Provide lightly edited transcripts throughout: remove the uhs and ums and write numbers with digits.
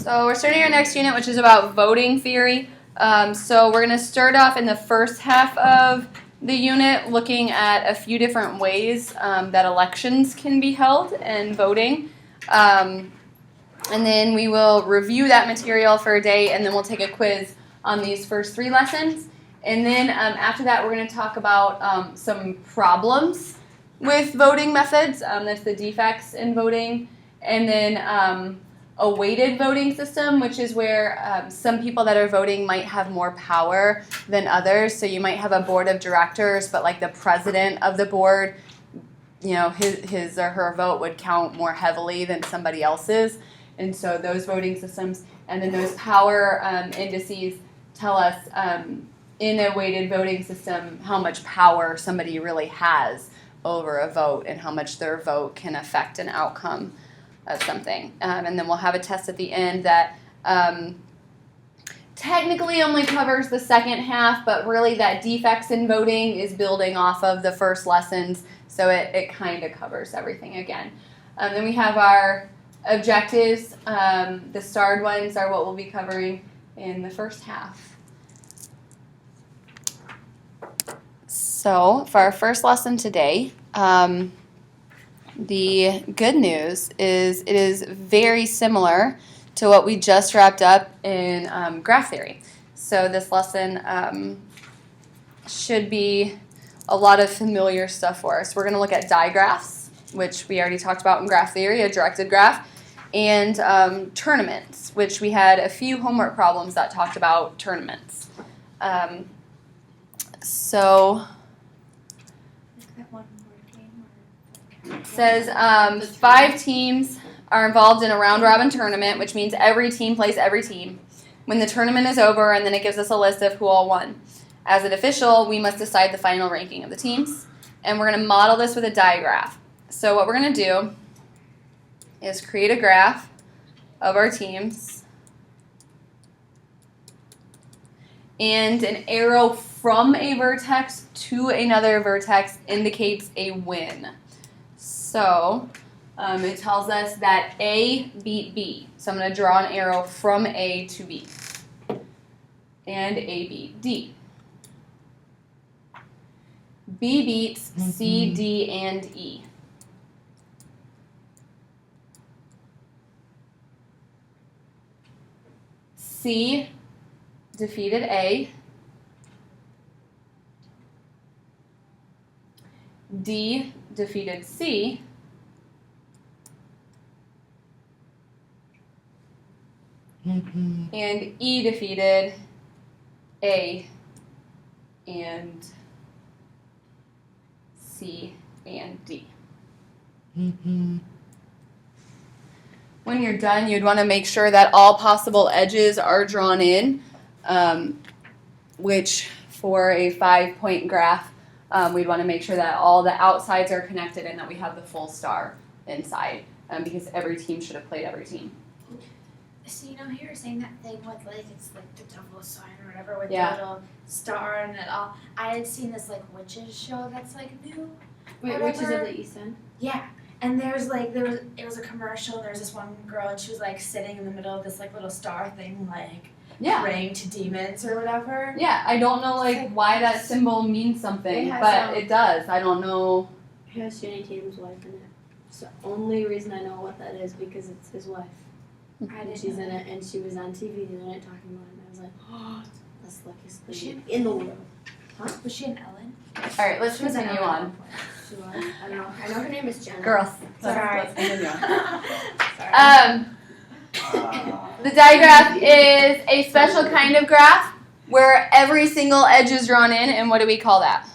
So we're starting our next unit, which is about voting theory. So we're going to start off in the first half of the unit looking at a few different ways that elections can be held and voting. And then we will review that material for a day, and then we'll take a quiz on these first 3 lessons. And then after that, we're going to talk about some problems with voting methods. That's the defects in voting. And then a weighted voting system, which is where some people that are voting might have more power than others. So you might have a board of directors, but like the president of the board, you know, his or her vote would count more heavily than somebody else's. And so those voting systems and then those power indices tell us in a weighted voting system how much power somebody really has over a vote and how much their vote can affect an outcome of something. And then we'll have a test at the end that technically only covers the second half, but really that defects in voting is building off of the first lessons, so it kind of covers everything again. Then we have our objectives. The starred ones are what we'll be covering in the first half. So for our first lesson today, the good news is it is very similar to what we just wrapped up in graph theory. So this lesson should be a lot of familiar stuff for us. We're going to look at digraphs, which we already talked about in graph theory, a directed graph, and tournaments, which we had a few homework problems that talked about tournaments. It says 5 teams are involved in a round-robin tournament, which means every team plays every team. When the tournament is over, and then it gives us a list of who all won. As an official, we must decide the final ranking of the teams, and we're going to model this with a digraph. So what we're going to do is create a graph of our teams, and an arrow from a vertex to another vertex indicates a win. So it tells us that A beat B. So I'm going to draw an arrow from A to B. And A beat D. B beats C, D, and E. C defeated A. D defeated C. And E defeated A and C and D. When you're done, you'd want to make sure that all possible edges are drawn in, which for a 5-point graph, we'd want to make sure that all the outsides are connected and that we have the full star inside, because every team should have played every team. So you know how you're saying that thing with like it's like the double sign or whatever with the little star and it all. I had seen this like witches show that's like new. Wait, Witches of the East End? Yeah. And it was a commercial and there was this one girl and she was like sitting in the middle of this like little star thing like praying to demons or whatever. Yeah, I don't know like why that symbol means something, but it does. I don't know. It has Channing Tatum's wife in it. It's the only reason I know what that is because it's his wife. And she's in it, and she was on TV the other night talking about it, and I was like, oh, that's the luckiest thing in the world. Huh? Was she in Ellen? All right, let's continue on. She was. I don't know. I know her name is Jenna. Girls. Sorry. Let's continue on. Sorry. The digraph is a special kind of graph where every single edge is drawn in, and what do we call that?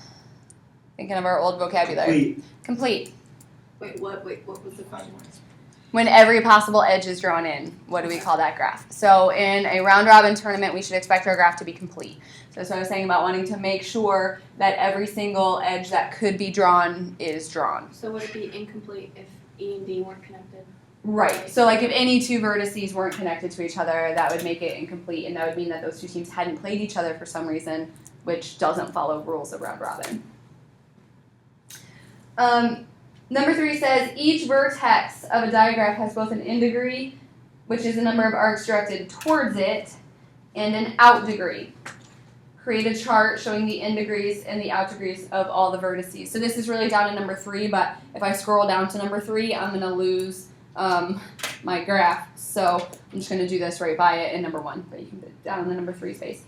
Thinking of our old vocabulary. Complete. Wait, what was the question? When every possible edge is drawn in, what do we call that graph? So in a round-robin tournament, we should expect our graph to be complete. So that's what I was saying about wanting to make sure that every single edge that could be drawn is drawn. So would it be incomplete if E and D weren't connected? Right. So like if any 2 vertices weren't connected to each other, that would make it incomplete, and that would mean that those 2 teams hadn't played each other for some reason, which doesn't follow rules of round-robin. Number 3 says each vertex of a digraph has both an in degree which is the number of arcs directed towards it, and an out degree. Create a chart showing the in degrees and the out degrees of all the vertices. So this is really down to number 3, but if I scroll down to number 3, I'm going to lose my graph. So I'm just going to do this right by it in number 1, but you can put it down in the number 3 space.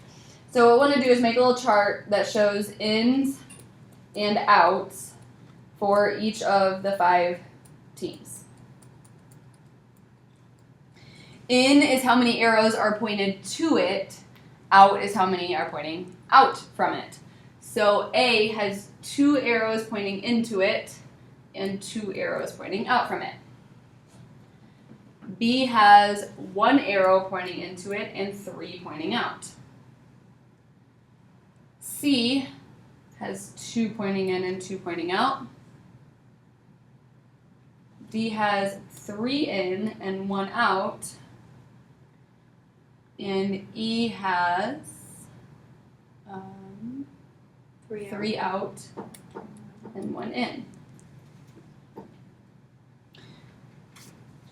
So what I want to do is make a little chart that shows ins and outs for each of the 5 teams. In is how many arrows are pointed to it. Out is how many are pointing out from it. So A has 2 arrows pointing into it and 2 arrows pointing out from it. B has 1 arrow pointing into it and 3 pointing out. C has 2 pointing in and 2 pointing out. D has 3 in and 1 out. And E has 3 out and 1 in.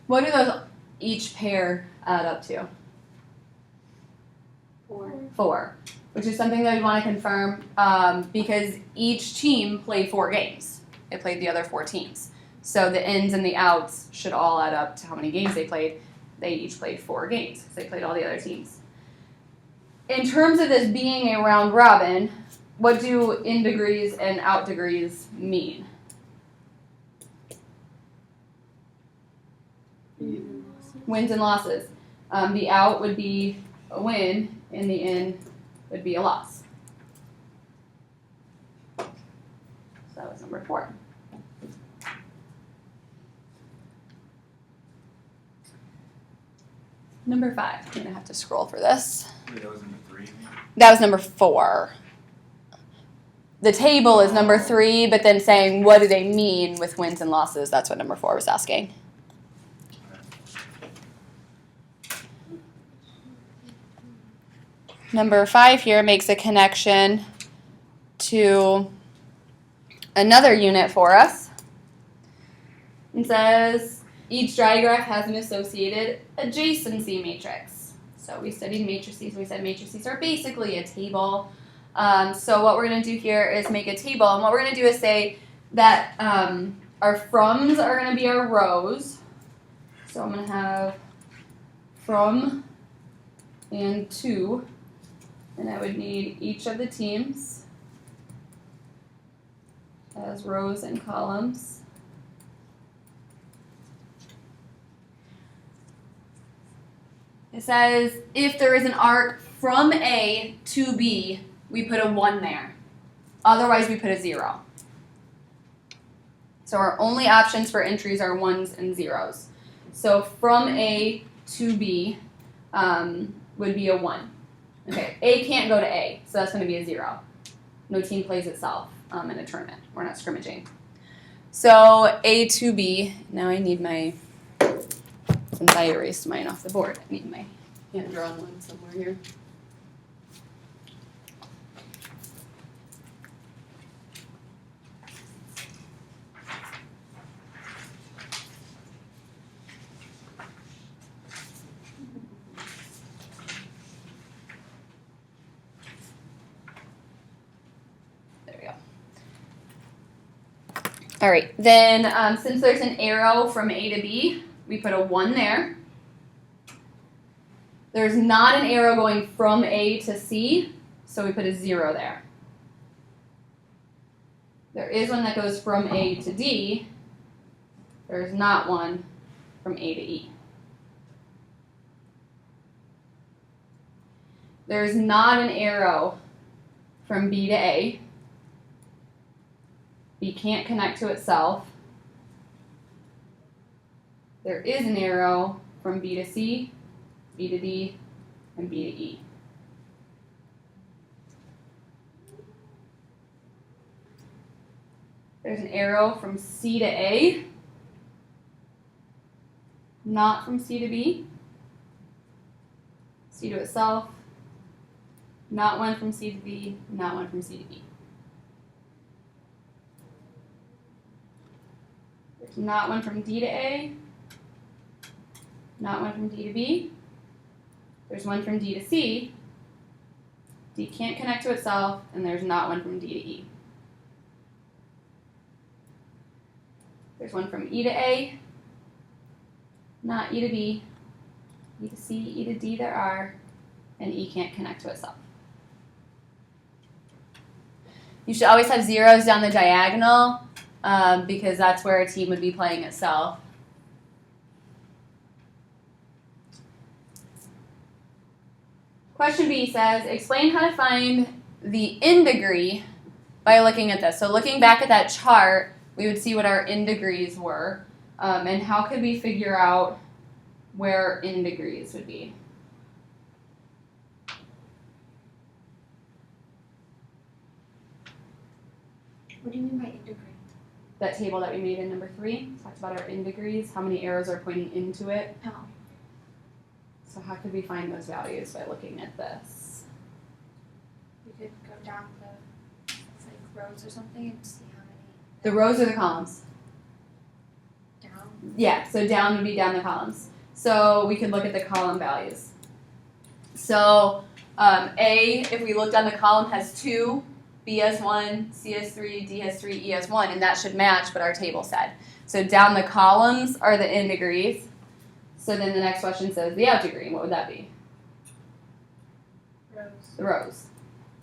What do those each pair add up to? 4, which is something that we want to confirm because each team played 4 games. It played the other 4 teams. So the ins and the outs should all add up to how many games they played. They each played 4 games because they played all the other teams. In terms of this being a round robin, what do in degrees and out degrees mean? Wins and losses. The out would be a win, and the in would be a loss. So that was number 4. Number 5. I'm going to have to scroll for this. Wait, that was number 3? That was number 4. The table is number 3, but then saying what do they mean with wins and losses, that's what number 4 was asking. Number 5 here makes a connection to another unit for us. It says each digraph has an associated adjacency matrix. So we studied matrices. We said matrices are basically a table. So what we're going to do here is make a table. And what we're going to do is say that our froms are going to be our rows. So I'm going to have from and to. And I would need each of the teams as rows and columns. It says if there is an arc from A to B, we put a 1 there. Otherwise, we put a 0. So our only options for entries are 1s and 0s. So from A to B would be a 1. Okay, A can't go to A, so that's going to be a 0. No team plays itself in a tournament. We're not scrimmaging. So A to B, now I need my, since I erased mine off the board, I need my hand-drawn one somewhere here. All right, then since there's an arrow from A to B, we put a 1 there. There's not an arrow going from A to C, so we put a 0 there. There is one that goes from A to D. There's not one from A to E. There's not an arrow from B to A. B can't connect to itself. There is an arrow from B to C, B to D, and B to E. There's an arrow from C to A, not from C to B. C to itself, not one from C to B, not one from C to B. There's not one from D to A, not one from D to B. There's one from D to C. D can't connect to itself, and there's not one from D to E. There's one from E to A, not E to B, E to C, E to D there are, and E can't connect to itself. You should always have zeros down the diagonal because that's where a team would be playing itself. Question B says, explain how to find the in degree by looking at this. So looking back at that chart, we would see what our in degrees were, and how could we figure out where in degrees would be? What do you mean by in degree? That table that we made in number 3 talked about our in degrees, how many arrows are pointing into it. Oh. So how could we find those values by looking at this? You could go down the rows or something and see how many. The rows or the columns? Down. Yeah, so down would be down the columns. So we could look at the column values. So A, if we look down the column, has 2, B has 1, C has 3, D has 3, E has 1, and that should match what our table said. So down the columns are the in degrees. So then the next question says the out degree. What would that be? Rows. The rows.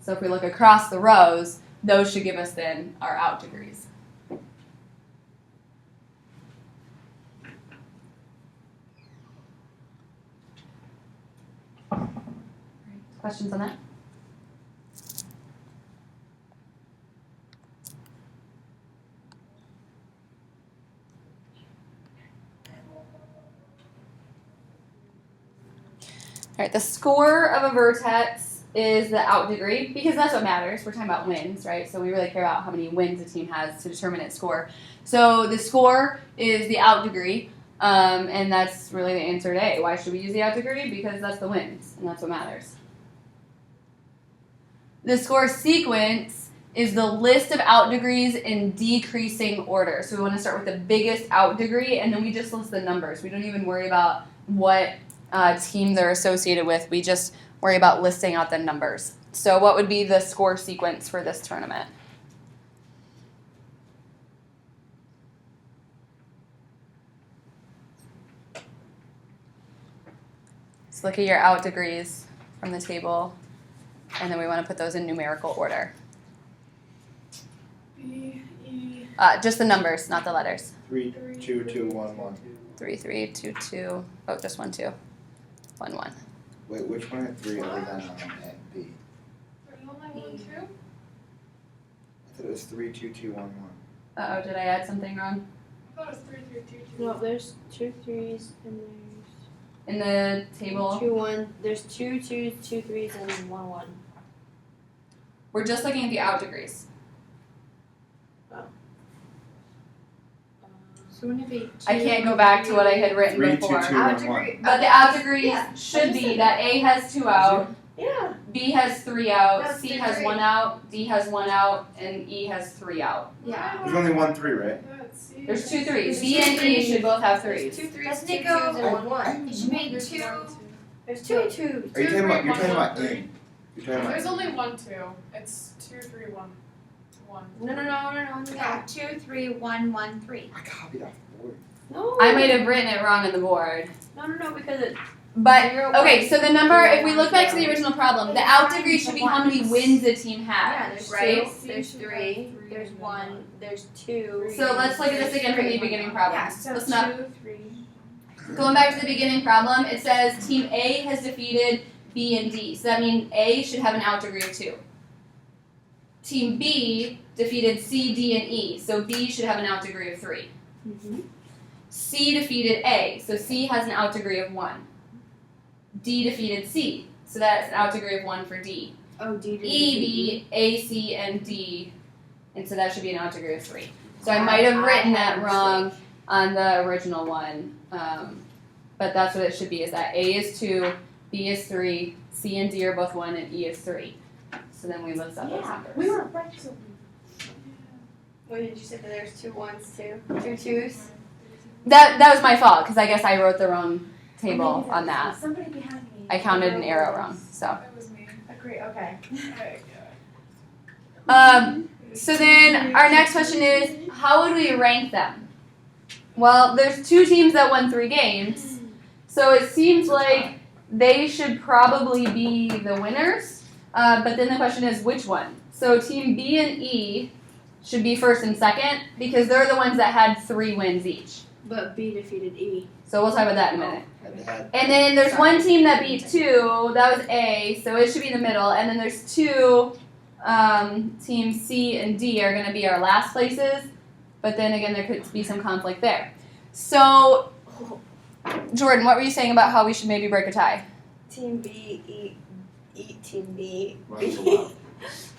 So if we look across the rows, those should give us then our out degrees. Questions on that? All right, the score of a vertex is the out degree because that's what matters. We're talking about wins, right? So we really care about how many wins a team has to determine its score. So the score is the out degree, and that's really the answer to A. Why should we use the out degree? Because that's the wins, and that's what matters. The score sequence is the list of out degrees in decreasing order. So we want to start with the biggest out degree, and then we just list the numbers. We don't even worry about what team they're associated with. We just worry about listing out the numbers. So what would be the score sequence for this tournament? So look at your out degrees from the table, and then we want to put those in numerical order. B, E. Just the numbers, not the letters. 3, 2, 2, 1, 1. 3, 3, 2, 2. Oh, just 1, 2. 1, 1. Wait, which one had 3 other than A, B? There's only 1, 2? I thought it was 3, 2, 2, 1, 1. Uh-oh, did I add something wrong? I thought it was 3, 3, 2, 2. No, there's 2 3s and In the table, there's 2 1. There's 2 2s, 2 3s, and 1 1. we're just looking at the out degrees. So wouldn't it be I can't go back to what I had written 3, 2, before. 2, out 1, 1. degree? But the out degrees Yeah, should be that A has 2 out, Yeah. B has 3 out, That's C the has three. 1 out, D has 1 out, and E has 3 out. Yeah. There's only 1 3, right? There's 2 3s. There's B two and E threes. should both have There's 3s. 2 3s, Doesn't 2 it 2s, go- and 1 1. It should make There's 2. 1, 2. There's 2 2s. Are you talking about, you're talking about 3. A? You're talking There's about only 1, 2. It's 2, 3, 1. 1. No. Yeah, 2, 3, 1, 1, 3. I copied off the board. No. I might have written it wrong on the board. No, because it. But, 0, okay, 1, so the number, 0, if we look back to the original problem, the out degree should be how many wins a team Yeah, has, there's right? 2, there's 3, there's 1, there's 2. So let's look at this again from the beginning problem. Yeah, so Let's not 2, 3. Going back to the beginning problem, it says Team A has defeated B and D. So that means A should have an out degree of 2. Team B defeated C, D, and E. So B should have an out degree of 3. Mm-hmm. C defeated A. So C has an out degree of 1. D defeated C. So that's an out degree of 1 for D. Oh, D. E, B, A, C, and D. And so that should be an out degree of 3. So I might have written that wrong on the original one. But that's what it should be, is that A is 2, B is 3, C and D are both 1, and E is 3. So then we list out those numbers. We were right. What did you say that there's 2 1s too? 2 2s? That was my fault, because I guess I wrote the wrong table Maybe on that. Somebody behind me. I counted an arrow wrong. So. It was me. Agree. Okay. So then our next question is, how would we rank them? Well, there's 2 teams that won 3 games, so it seems like they should probably be the winners. But then the question is, which one? So team B and E should be first and second because they're the ones that had 3 wins each. But B defeated E. So we'll talk about that in a minute. Had And then there's one team that beat 2. That was A, so it should be in the middle. And then there's 2 teams C and D are going to be our last places. But then again, there could be some conflict there. So, Jordan, what were you saying about how we should maybe break a tie? Team B eat Team B. Runs a lot.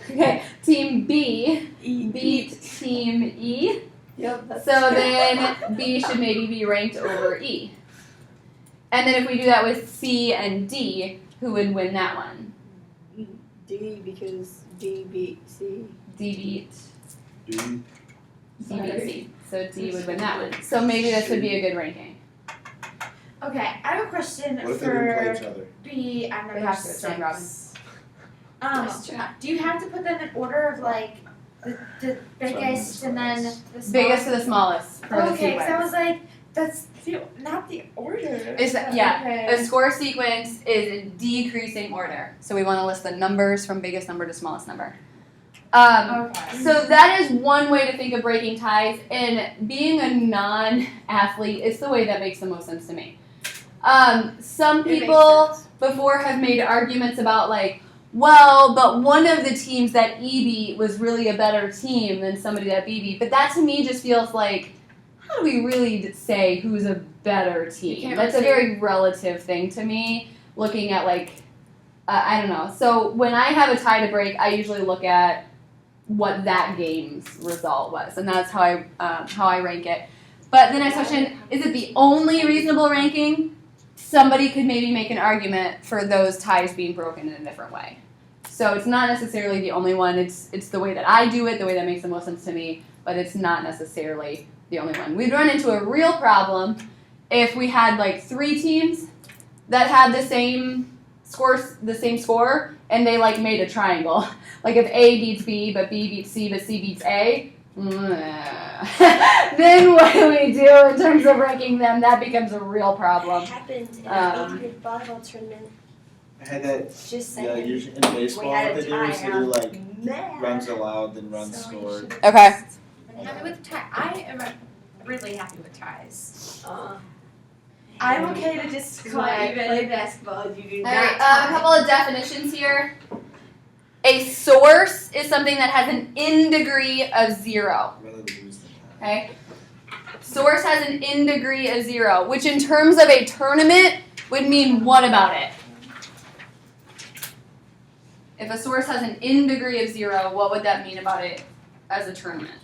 Okay, Team B beat Team E. Yep. That's So then B should maybe be ranked over E. And then if we do that with C and D, who would win that one? D because D beat C. D beat Dude. D beat C. So D would win that one. So maybe this would be a good ranking. Okay, I have a question What if they didn't play for each other? B and They number have to, it's 6. round robin. Do you have to put them in order of like the biggest and then the smallest? Biggest to the smallest for the Okay, so I sequence. was like, that's not the order. Is that, yeah, Okay. a score sequence is in decreasing order. So we want to list the numbers from biggest number to smallest number. Okay. So that is one way to think of breaking ties, and being a non-athlete is the way that makes the most sense to me. Some people before have made arguments about like, well, but one of the teams that E beat was really a better team than somebody that B beat. But that to me just feels like, how do we really say who's a better team? can't That's a really say- very relative thing to me, looking at like, I don't know. So when I have a tie to break, I usually look at what that game's result was, and that's how I rank it. But the next question, is it the only reasonable ranking? Somebody could maybe make an argument for those ties being broken in a different way. So it's not necessarily the only one. It's the way that I do it, the way that makes the most sense to me, but it's not necessarily the only one. We'd run into a real problem if we had like 3 teams that had the same score, and they like made a triangle. Like if A beats B, but B beats C, but C beats A, then what do we do in terms of ranking them? That becomes a real problem. It happened in Um, an 8th grade volleyball tournament. I had that. Just Yeah, saying. usually in baseball, had what a they do is tie they do like Mad. runs allowed, then runs So you scored. should- Okay. I'm happy with tie. I am really happy with ties. Uh, I'm okay to just when call I even. play basketball, you do All not right, a tie. couple of definitions here. A source is something that has an in degree of 0. I'd rather lose than tie. Okay? Source has an in degree of 0, which in terms of a tournament would mean what about it? If a source has an in degree of 0, what would that mean about it as a tournament?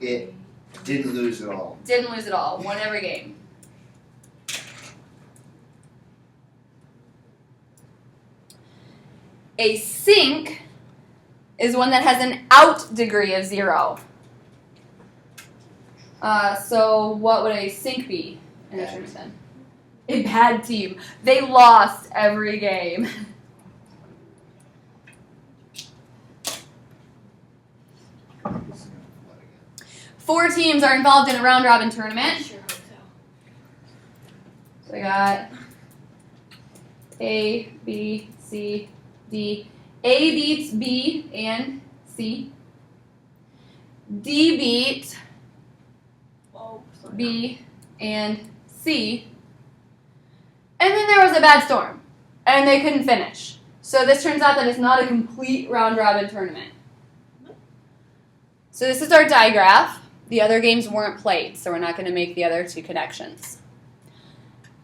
It didn't lose at all. Didn't lose at all. Won every game. A sink is one that has an out degree of 0. So what would a sink be in a tournament? A bad team. They lost every game. This is gonna flood again. 4 teams are involved in a round robin tournament. Sure hope so. So I got A, B, C, D. A beats B and C. D beat Oh, sorry. B and C. And then there was a bad storm, and they couldn't finish. So this turns out that it's not a complete round robin tournament. So this is our digraph. The other games weren't played, so we're not going to make the other 2 connections.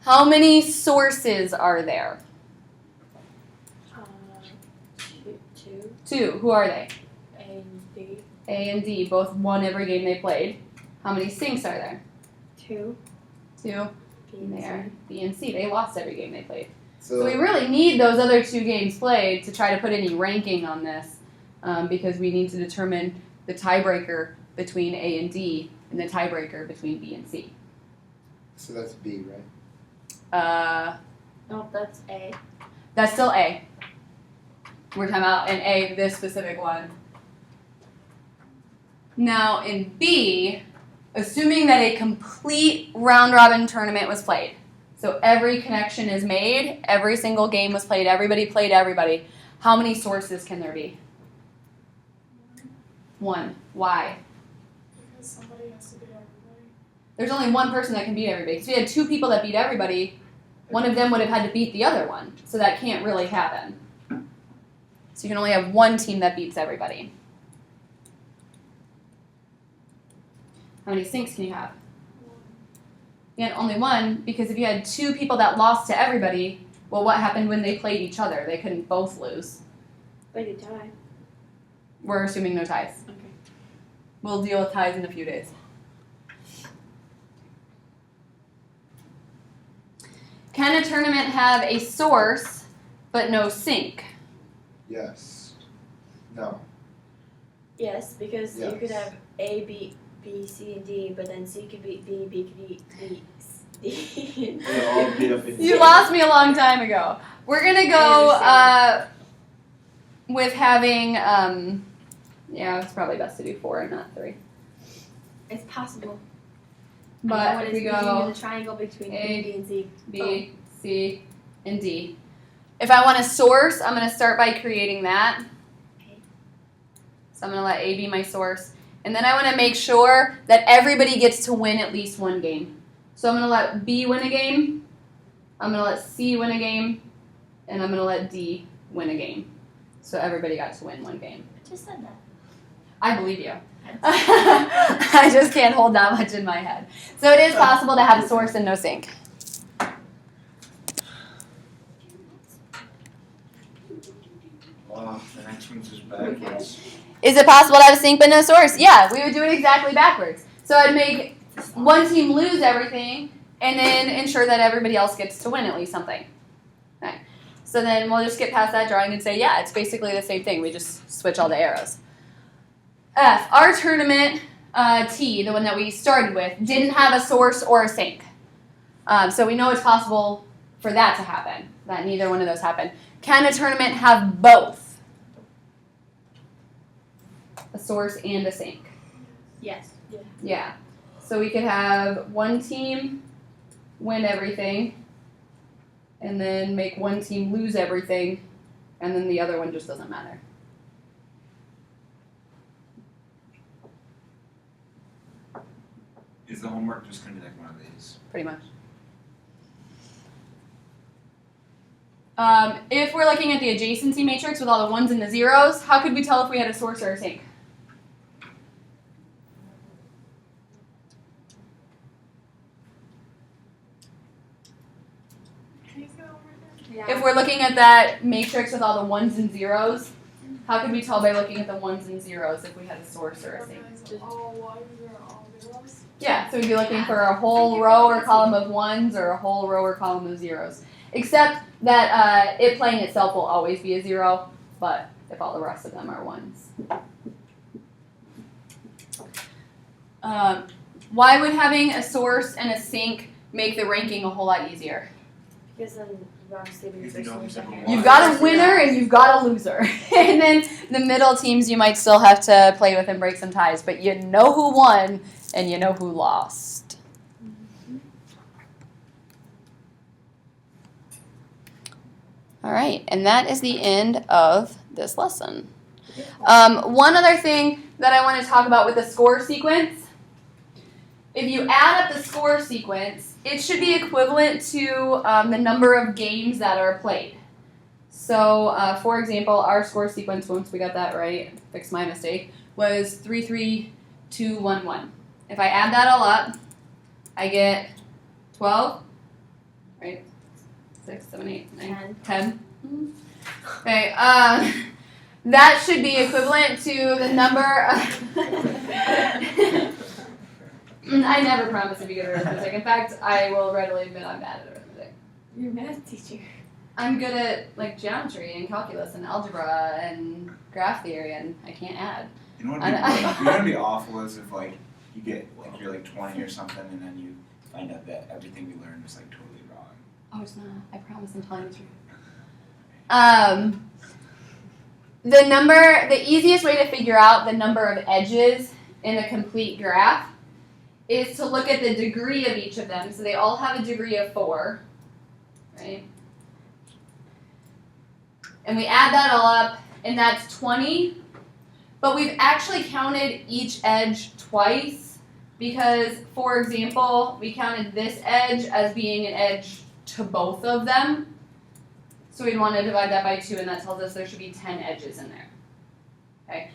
How many sources are there? 2, 2. Who are they? A and D. A and D both won every game they played. How many sinks are there? 2. 2. B and There. B and C. They lost every game they played. So So we really need those other 2 games played to try to put any ranking on this, because we need to determine the tiebreaker between A and D and the tiebreaker between B and C. that's B, right? Nope, that's A. That's still A. We're talking about in A, this specific one. Now in B, assuming that a complete round robin tournament was played, so every connection is made, every single game was played, everybody played everybody, how many sources can there be? 1. Why? Because somebody has to beat everybody. There's only one person that can beat everybody. So if you had 2 people that beat everybody, one of them would have had to beat the other one. So that can't really happen. So you can only have one team that beats everybody. How many sinks can you have? You had only one, because if you had 2 people that lost to everybody, well, what happened when they played each other? They couldn't both lose. But you tie. We're assuming no ties. Okay. We'll deal with ties in a few days. Can a tournament have a source but no sink? Yes. No. Yes, because you Yes. could have A, B, C, and D, but then C could beat B, B could beat D. They all beat up in You lost me a long time ago. We're gonna go with having yeah, it's probably best to do 4 and not 3. It's possible. But if we go the triangle between A, B and C. B, C, and D. If I want a source, I'm gonna start by creating that. Okay. So I'm gonna let A be my source. And then I wanna make sure that everybody gets to win at least one game. So I'm gonna let B win a game, I'm gonna let C win a game, and I'm gonna let D win a game. So everybody got to win one game. I just said that. I believe you. I just can't hold that much in my head. So it is possible to have a source and no sink. Oh, the next one's just backwards. Is it possible to have a sink but no source? Yeah, we would do it exactly backwards. So I'd make one team lose everything and then ensure that everybody else gets to win at least something. Okay. So then we'll just get past that drawing and say, yeah, it's basically the same thing. We just switch all the arrows. F, our tournament, T, the one that we started with, didn't have a source or a sink. So we know it's possible for that to happen, that neither one of those happened. Can a tournament have both? A source and a sink? Yes. Yeah. Yeah. So we could have one team win everything, and then make one team lose everything, and then the other one just doesn't matter. Is the homework just going to be like one of these? Pretty much. If we're looking at the adjacency matrix with all the ones and the zeros, how could we tell if we had a source or a sink? Can you say that one more time? If we're looking at that matrix with all the ones and zeros, how could we tell by looking at the ones and zeros if we had a source or a sink? Organize all ones or all zeros. Yeah, so we'd be looking for a whole row or column of ones or a whole row or column of zeros. Except that it playing itself will always be a 0, but if all the rest of them are ones. Why would having a source and a sink make the ranking a whole lot easier? Because then obviously If you don't have one. You've got a winner and you've got a loser. And then the middle teams you might still have to play with and break some ties, but you know who won and you know who lost. All right, and that is the end of this lesson. One other thing that I want to talk about with the score sequence. If you add up the score sequence, it should be equivalent to the number of games that are played. So, for example, our score sequence, once we got that right, fix my mistake, was 3, 3, 2, 1, 1. If I add that all up, I get 12, right? 6, 7, 8, 9, 10. Okay, that should be equivalent to the number I never promise to be good at arithmetic. In fact, I will readily admit I'm bad at arithmetic. You're a math teacher. I'm good at like geometry and calculus and algebra and graph theory, and I can't add. You know what would be awful is if like you get like you're like 20 or something and then you find out that everything we learned was like totally wrong. Oh, it's not. I promise I'm telling the truth. The easiest way to figure out the number of edges in a complete graph is to look at the degree of each of them. So they all have a degree of 4, right? And we add that all up, and that's 20. But we've actually counted each edge twice because, for example, we counted this edge as being an edge to both of them. So we'd want to divide that by 2, and that tells us there should be 10 edges in there. Okay.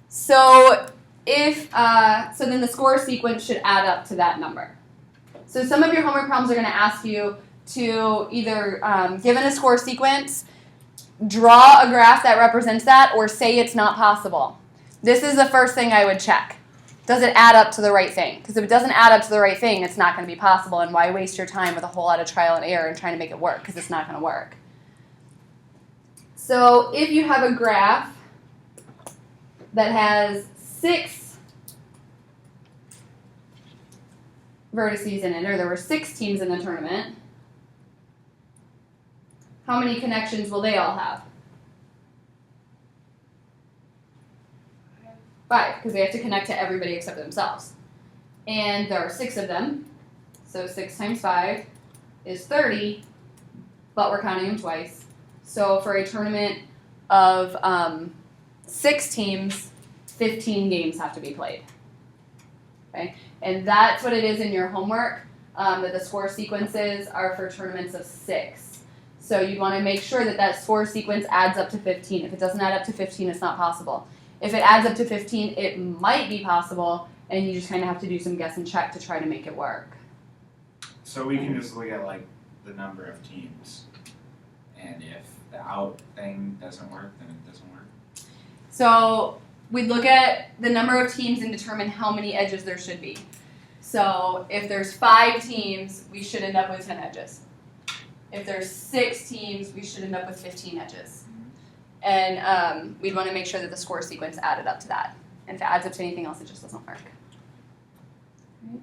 So so then the score sequence should add up to that number. So some of your homework problems are going to ask you to either, given a score sequence, draw a graph that represents that, or say it's not possible. This is the first thing I would check. Does it add up to the right thing? Because if it doesn't add up to the right thing, it's not going to be possible, and why waste your time with a whole lot of trial and error and trying to make it work, because it's not going to work. So if you have a graph that has 6 vertices in it, or there were 6 teams in the tournament, how many connections will they all have? 5, because they have to connect to everybody except for themselves. And there are 6 of them, so 6 times 5 is 30, but we're counting them twice. So for a tournament of 6 teams, 15 games have to be played. Okay, and that's what it is in your homework, that the score sequences are for tournaments of 6. So you'd want to make sure that that score sequence adds up to 15. If it doesn't add up to 15, it's not possible. If it adds up to 15, it might be possible, and you just kind of have to do some guess and check to try to make it work. So we can just look at like the number of teams, and if the out thing doesn't work, then it doesn't work. So we'd look at the number of teams and determine how many edges there should be. So if there's 5 teams, we should end up with 10 edges. If there's 6 teams, we should end up with 15 edges. And we'd want to make sure that the score sequence added up to that. And if it adds up to anything else, it just doesn't work. Right.